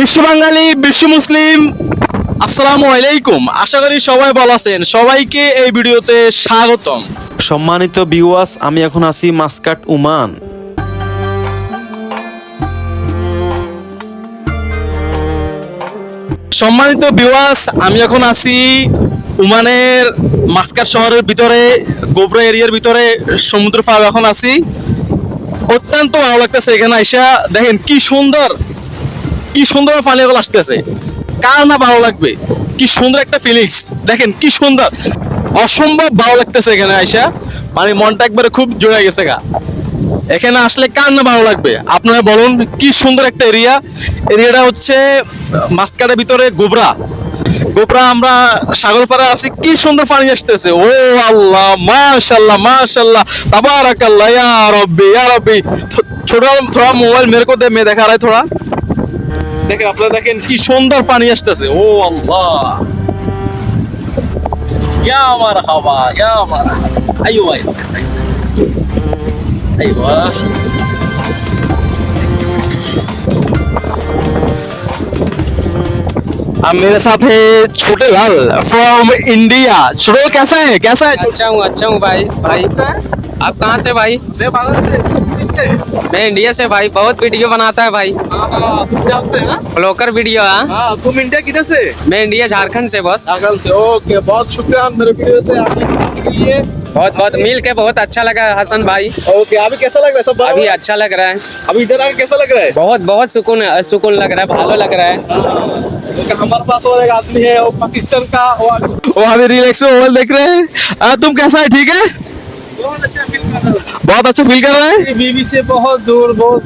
বিশ্ব বাঙালি, বিশ্ব মুসলিম, আসসালামু আলাইকুম। আশা করি সবাই ভালো আছেন। সবাইকে এই ভিডিওতে স্বাগতম। সম্মানিত ভিউয়ার্স, আমি এখন আছি মাস্কাট, ওমান। সম্মানিত ভিউয়ার্স, আমি এখন আছি ওমানের মাস্কাট শহরের ভিতরে, গোবরা এরিয়ার ভিতরে, সমুদ্র পাড়ে এখন আছি। অত্যন্ত ভালো লাগতেছে এখানে আইসা। দেখেন কি সুন্দর, কি সুন্দর পানিগুলো আসতেছে। কার না ভালো লাগবে? কি সুন্দর একটা ফিলিংস, দেখেন কি সুন্দর, অসম্ভব ভালো লাগতেছে এখানে আইসা। মানে মনটা একবারে খুব জড়ে গেছে গা। এখানে আসলে কার না ভালো লাগবে? আপনারা বলুন, কি সুন্দর একটা এরিয়া। এরিয়াটা হচ্ছে মাস্কাটের ভিতরে গোবরা। গোবরা আমরা সাগরপাড়ে আছি, কি সুন্দর পানি আসতেছে। ও আল্লাহ, মাশাআল্লাহ মাশাআল্লাহ, তাবারাকাল্লাহ, ইয়া রব্বি ইয়া রব্বি। छोटा थोड़ा मोबाइल मेरे को दे, मैं देखा रहा है थोड़ा। দেখেন আপনারা, দেখেন কি সুন্দর পানি আসতেছে। ও আল্লাহ, ইয়া মারহাবা ইয়া মারহাবা। আইয়ো ভাই, আইয়ো। अब मेरे साथ है छोटे लाल फ्रॉम इंडिया। छोटे लाल कैसा है, कैसा है? अच्छा हूँ भाई। आप कहाँ से भाई? मैं बांग्लादेश से। मैं इंडिया से भाई। बहुत वीडियो बनाता है भाई, तुम जानते हैं ना? Blogger video. हाँ, हाँ, तुम इंडिया किधर से? मैं इंडिया झारखंड से बस। झारखंड से। ओके, बहुत शुक्रिया मेरे वीडियो से आपने के लिए। बहुत बहुत मिल के बहुत अच्छा लगा हसन भाई। ओके, अभी कैसा लग रहा है सब? अभी अच्छा लग रहा है। अभी इधर आके कैसा लग रहा है? बहुत बहुत सुकून सुकून लग रहा है, भालो लग रहा है। हमारे पास और एक आदमी है, वो पाकिस्तान का। वो अभी रिलैक्स में मोबाइल देख रहे हैं। तुम कैसा है, ठीक है? बहुत अच्छा फील कर रहा है। बीवी से बहुत दूर, बहुत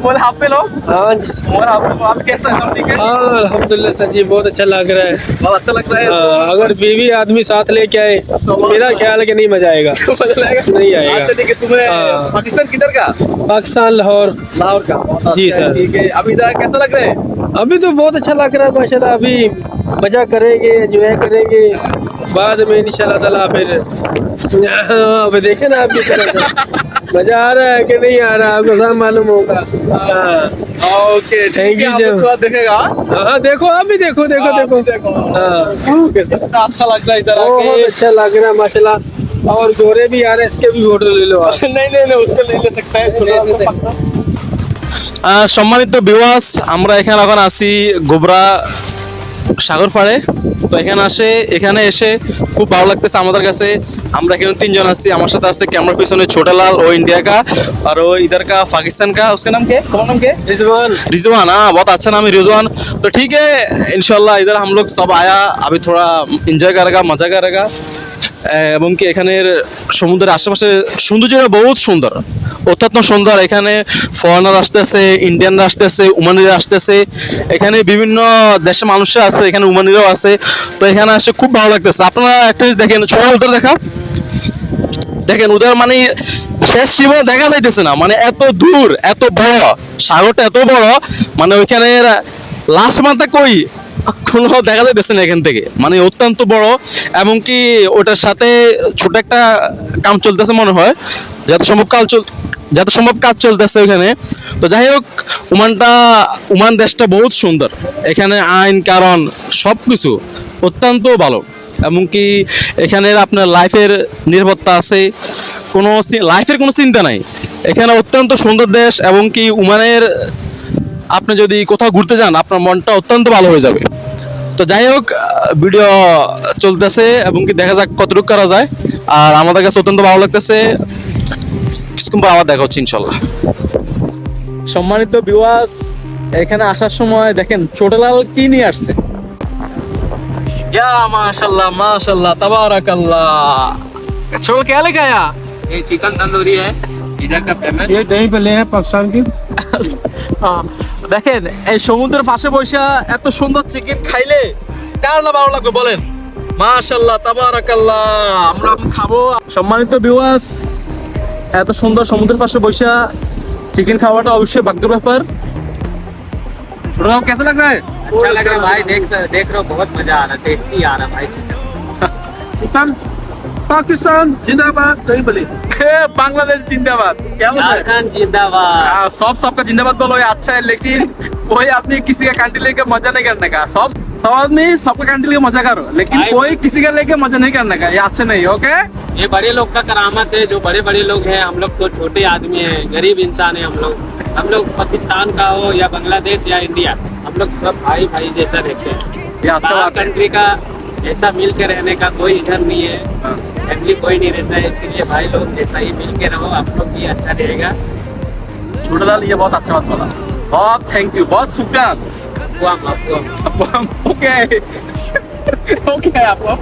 बोले हाथ पे लो। हाँ जी। और आप कैसा है, सब ठीक है? हाँ अल्हम्दुलिल्लाह सर जी, बहुत अच्छा लग रहा है। बहुत अच्छा लग रहा है। अगर बीवी आदमी साथ लेके आए तो मेरा ख्याल है कि नहीं मजा आएगा। मजा आएगा? नहीं आएगा। अच्छा ठीक है। तुम्हें हाँ। पाकिस्तान किधर का? पाकिस्तान, लाहौर। लाहौर का। बहुत जी अच्छा है, सर। ठीक है। अभी इधर आके कैसा लग रहा है? अभी तो बहुत अच्छा लग रहा है माशाल्लाह। अभी मजा करेंगे, एंजॉय करेंगे, बाद में इंशाल्लाह ताला फिर अब देखे ना आपकी तरह से मजा आ रहा है कि नहीं आ रहा, आपको सब मालूम होगा। हाँ ओके, Thank you, आप Jim. उसके बाद देखेगा। हाँ, देखो अभी देखो देखो देखो। हाँ ओके सर, अच्छा लग रहा है इधर बहुत आके। अच्छा लग रहा है माशाल्लाह। और गोरे भी आ रहे हैं, इसके भी फोटो ले लो आप। नहीं नहीं नहीं, उसके नहीं ले सकता है। সম্মানিত ভিউয়ার্স, আমরা এখানে এখন আছি গোবরা সাগর পাড়ে। তো এখানে এসে খুব ভালো লাগতেছে আমাদের কাছে। আমরা এখানে তিনজন আছি। আমার সাথে আছে कैमरा পিছনে छोटा लाल, वो इंडिया का, और वो इधर का पाकिस्तान का। उसका नाम क्या है? तुम्हारा नाम क्या है? रिजवान। रिजवान। हाँ, बहुत अच्छा नाम है रिजवान। तो ठीक है, इंशाल्लाह इधर हम लोग सब आया, अभी थोड़ा एंजॉय करेगा, मजा करेगा। এবং কি এখানের সমুদ্রের আশেপাশে সৌন্দর্যটা বহুত সুন্দর, অত্যন্ত সুন্দর। এখানে ফরেনার আসতেছে, ইন্ডিয়ানরা আসতেছে, ওমানিরা আসতেছে। এখানে বিভিন্ন দেশের মানুষরা আছে, এখানে ওমানিরাও আছে। তো এখানে আসে খুব ভালো লাগতেছে। আপনারা একটা জিনিস দেখেন, ছোট উদার দেখা, দেখেন উদার মানে শেষ সীমা দেখা যাইতেছে না। মানে এত দূর, এত বড় সাগরটা, এত বড়, মানে ওইখানের লাস্ট মাথা কই কোনো দেখা যাইতেছে না এখান থেকে। মানে অত্যন্ত বড়। এমনকি ওটার সাথে ছোট একটা কাম চলতেছে মনে হয়, যত সম্ভব কাজ চলতেছে ওখানে। তো যাই হোক, ওমান দেশটা বহুত সুন্দর। এখানে আইন কারণ সব কিছু অত্যন্ত ভালো। এমনকি এখানের আপনার লাইফের নিরাপত্তা আছে, লাইফের কোনো চিন্তা নাই। এখানে অত্যন্ত সুন্দর দেশ। এবং কি ওমানের আপনি যদি কোথাও ঘুরতে যান, আপনার মনটা অত্যন্ত ভালো হয়ে যাবে। তো যাই হোক, ভিডিও চলতেছে এবং কি দেখা যাক কতটুকু করা যায়। আর আমাদের কাছে অত্যন্ত ভালো লাগতেছে। কিছুক্ষণ পর আবার দেখা হচ্ছে ইনশাল্লাহ। সম্মানিত ভিউয়ার্স, এখানে আসার সময় দেখেন ছোট লাল কি নিয়ে আসছে। ইয়া মাশাআল্লাহ মাশাআল্লাহ, তাবারাকাল্লাহ। ছোট লাল क्या लेके आया? ये चिकन तंदूरी है इधर का फेमस। ये दही भल्ले हैं पाकिस्तान की। দেখেন এই সমুদ্রের পাশে বসে এত সুন্দর চিকেন খাইলে কার না ভালো লাগবে বলেন? মাশাআল্লাহ, তাবারাকাল্লাহ। আমরা এখন খাবো। সম্মানিত ভিউয়ার্স, এত সুন্দর সমুদ্রের পাশে বসে চিকেন খাওয়াটা অবশ্যই ভাগ্যের ব্যাপার। कैसा लग रहा है? अच्छा लग रहा है भाई। देख रहे हो, बहुत मजा आ रहा है, टेस्टी आ रहा है भाई। पाकिस्तान जिंदाबाद, दही भल्ले। बांग्लादेश जिंदाबाद। क्या बोल रहे हैं? झारखंड जिंदाबाद। सब सबका जिंदाबाद बोलो। ये अच्छा है, लेकिन कोई आदमी किसी का कैंटीन लेके मजा नहीं करने का, सब आदमी सबका कैंटीन लेके मजा करो, लेकिन भाई- कोई किसी का लेके मजा नहीं करने का, ये अच्छा नहीं। ओके ये बड़े लोग का करामत है, जो बड़े बड़े लोग हैं, हम लोग तो छोटे आदमी हैं, गरीब इंसान है हम लोग पाकिस्तान का हो या बांग्लादेश या इंडिया, हम लोग सब भाई भाई जैसा रहते हैं। ये अच्छा बात है। कंट्री का ऐसा मिल के रहने का कोई इधर नहीं है, हाँ। फैमिली कोई नहीं रहता है, इसलिए भाई लोग जैसा ही मिल के रहो, आप लोग भी अच्छा रहेगा। छोटा लाल ये बहुत अच्छा बात बोला, बहुत थैंक यू, बहुत शुक्रिया आपको ओके ओके आपको।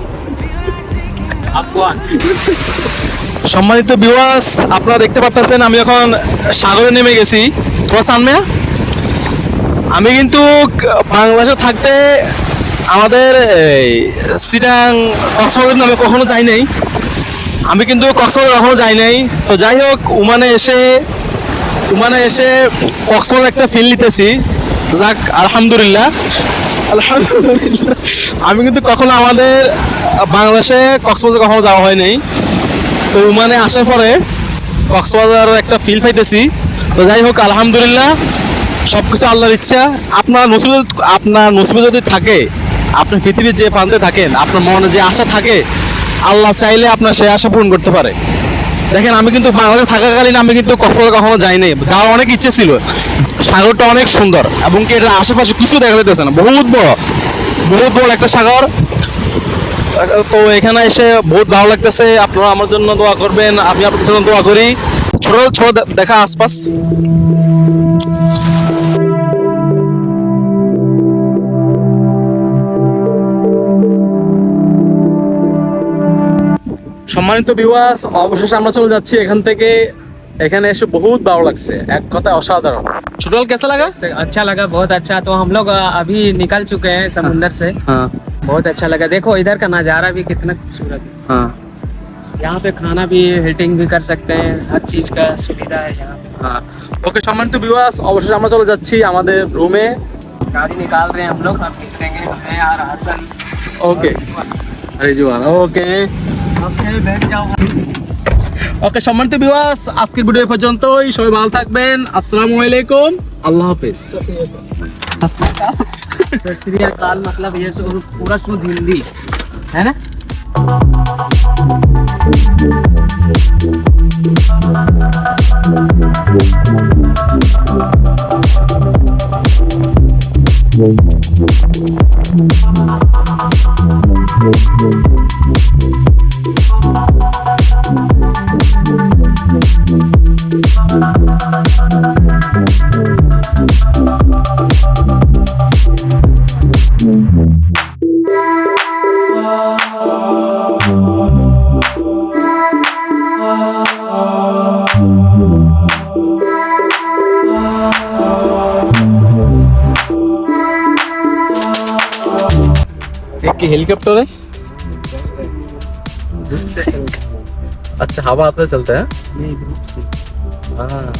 সম্মানিত ভিউয়ার্স, আপনারা দেখতে পাচ্ছেন আমি এখন সাগরে নেমে গেছি। তোমার সামনে আমি কিন্তু বাংলাদেশে থাকতে আমাদের এই চিটাং কক্সবাজার নামে কখনো যাই নাই, আমি কিন্তু কক্সবাজার কখনো যাই নাই। তো যাই হোক, ওমানে এসে কক্সবাজার একটা ফিল নিতেছি। যাক, আলহামদুলিল্লাহ। আমি কিন্তু কখনো আমাদের বাংলাদেশে কক্সবাজার কখনো যাওয়া হয় নাই, তো ওমানে আসার পরে কক্সবাজার একটা ফিল পাইতেছি। তো যাই হোক, আলহামদুলিল্লাহ, সব কিছু আল্লাহর ইচ্ছা। আপনার নসিবে যদি থাকে, আপনি পৃথিবীর যে প্রান্তে থাকেন, আপনার মনে যে আশা থাকে, আল্লাহ চাইলে আপনার সেই আশা পূরণ করতে পারে। দেখেন, আমি কিন্তু বাংলাদেশে থাকাকালীন আমি কিন্তু কক্সবাজার কখনো যাইনি, যাওয়ার অনেক ইচ্ছে ছিল। সাগরটা অনেক সুন্দর, এবং কি এটা আশেপাশে কিছু দেখা যেতেছে না, বহুত বড় একটা সাগর। তো এখানে এসে বহুত ভালো লাগতেছে। আপনারা আমার জন্য দোয়া করবেন, আমি আপনার জন্য দোয়া করি। ছোট দেখা আশপাশ। সম্মানিত ভিউয়ার্স, অবশেষে আমরা চলে যাচ্ছি এখান থেকে। এখানে এসে বহুত ভালো লাগছে, এক কথায় অসাধারণ। ছোটল কেসা লাগা? अच्छा लगा, बहुत अच्छा। तो हम लोग अभी निकल चुके हैं समुंदर से, हाँ बहुत अच्छा लगा। देखो इधर का नज़ारा भी कितना खूबसूरत है। हाँ यहाँ पे खाना भी हीटिंग भी कर सकते हैं, हर चीज़ का सुविधा है यहाँ पे। হ্যাঁ। ওকে সম্মানিত ভিউয়ার্স, অবশেষে আমরা চলে যাচ্ছি আমাদের রুমে। गाड़ी निकाल रहे हैं हम लोग, अब निकलेंगे मैं और हसन। ওকে রিজওয়ান। ওকে ओके, बैठ जाओ। ওকে সম্মানিত ভিউয়ার্স, আজকের ভিডিও এই পর্যন্তই। সবাই ভালো থাকবেন। আসসালামু আলাইকুম, আল্লাহ হাফেজ। सत श्री अकाल मतलब ये पूरा शुद्ध हिंदी है ना। एक की हेलीकॉप्टर है। अच्छा, हवा आता चलता है। नहीं, ग्रुप से। हाँ